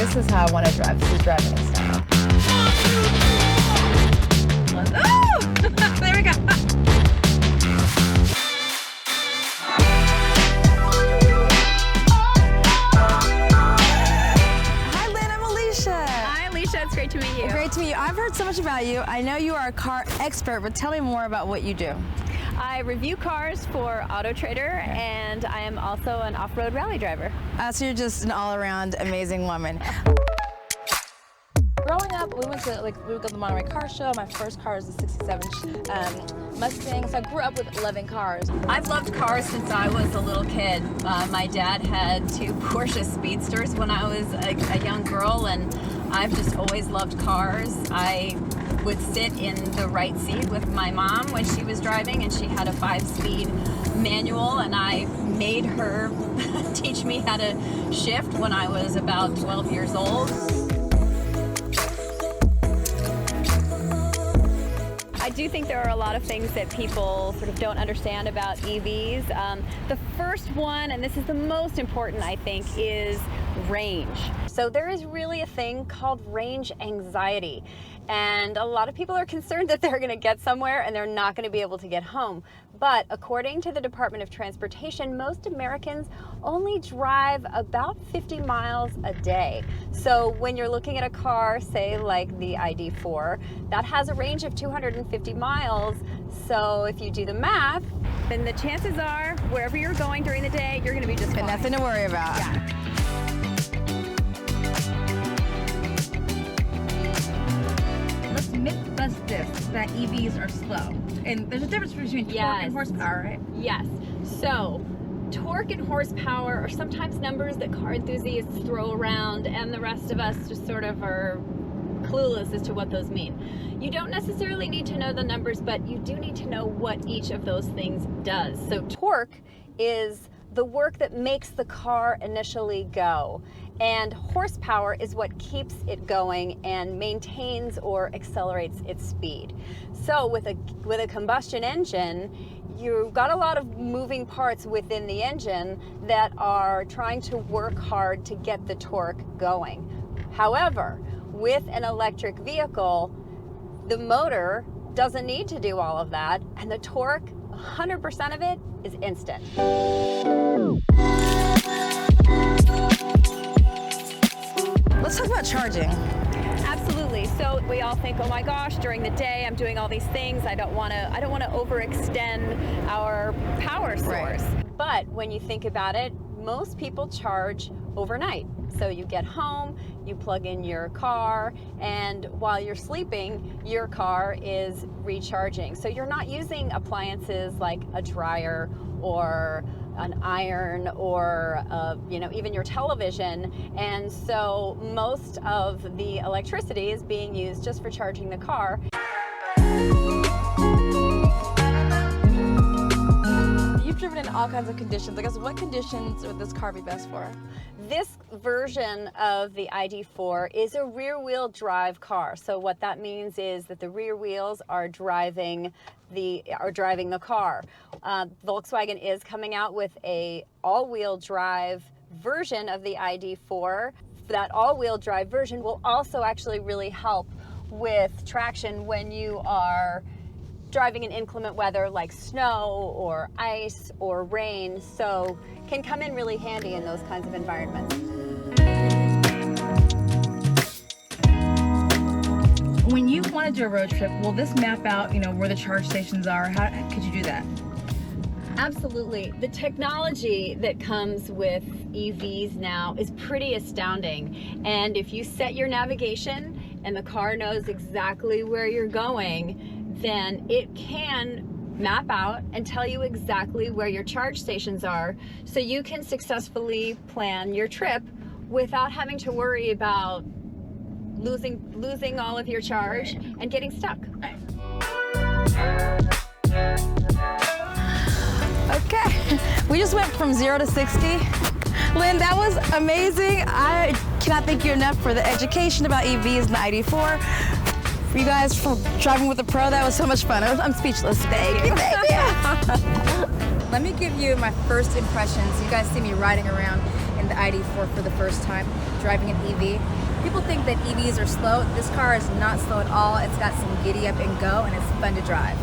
this is how I want to drive. This is driving in style. Oh! There we go. Hi, Lyn. I'm Alicia. Hi, Alicia. It's great to meet you. Great to meet you. I've heard so much about you. I know you are a car expert, but tell me more about what you do. I review cars for Auto Trader, and I am also an off-road rally driver. So you're just an all-around amazing woman. Growing up, we would go to the Monterey Car Show. My first car was a '67 Mustang, so I grew up with loving cars. I've loved cars since I was a little kid. My dad had 2 Porsche Speedsters when I was a young girl, and I've just always loved cars. I would sit in the right seat with my mom when she was driving, and she had a 5-speed manual, and I made her teach me how to shift when I was about 12 years old. I do think there are a lot of things that people sort of don't understand about EVs. The first one, and this is the most important, I think, is range. So there is really a thing called range anxiety. And a lot of people are concerned that they're going to get somewhere and they're not going to be able to get home. But according to the Department of Transportation, most Americans only drive about 50 miles a day. So when you're looking at a car, say like the ID.4, that has a range of 250 miles. So if you do the math, then the chances are wherever you're going during the day, you're going to be just fine. Nothing to worry about. Yeah. Myth bust this, that EVs are slow. And there's a difference between torque and horsepower, right? Yes. So, torque and horsepower are sometimes numbers that car enthusiasts throw around, and the rest of us just sort of are clueless as to what those mean. You don't necessarily need to know the numbers, but you do need to know what each of those things does. So, torque is the work that makes the car initially go. And horsepower is what keeps it going and maintains or accelerates its speed. So with a combustion engine, you've got a lot of moving parts within the engine that are trying to work hard to get the torque going. However, with an electric vehicle, the motor doesn't need to do all of that, and the torque, 100% of it, is instant. Let's talk about charging. Absolutely. So we all think, oh my gosh, during the day I'm doing all these things. I don't want to overextend our power source. Right. But when you think about it, most people charge overnight. So you get home, you plug in your car, and while you're sleeping, your car is recharging. So you're not using appliances like a dryer or an iron or even your television, and so most of the electricity is being used just for charging the car. You've driven in all kinds of conditions. I guess what conditions would this car be best for? This version of the ID.4 is a rear-wheel drive car. So what that means is that the rear wheels are driving the car. Volkswagen is coming out with a all-wheel drive version of the ID.4. That all-wheel drive version will also actually really help with traction when you are driving in inclement weather like snow or ice or rain, so can come in really handy in those kinds of environments. When you want to do a road trip, will this map out, where the charge stations are? How could you do that? Absolutely. The technology that comes with EVs now is pretty astounding. And if you set your navigation and the car knows exactly where you're going, then it can map out and tell you exactly where your charge stations are, so you can successfully plan your trip without having to worry about losing all of your charge and getting stuck. Okay, we just went from 0 to 60. Lyn, that was amazing. I cannot thank you enough for the education about EVs and the ID.4. For you guys from driving with a pro, that was so much fun. I'm speechless. Thank you. Let me give you my first impressions. You guys see me riding around in the ID.4 for the first time, driving an EV. People think that EVs are slow. This car is not slow at all. It's got some giddy up and go, and it's fun to drive.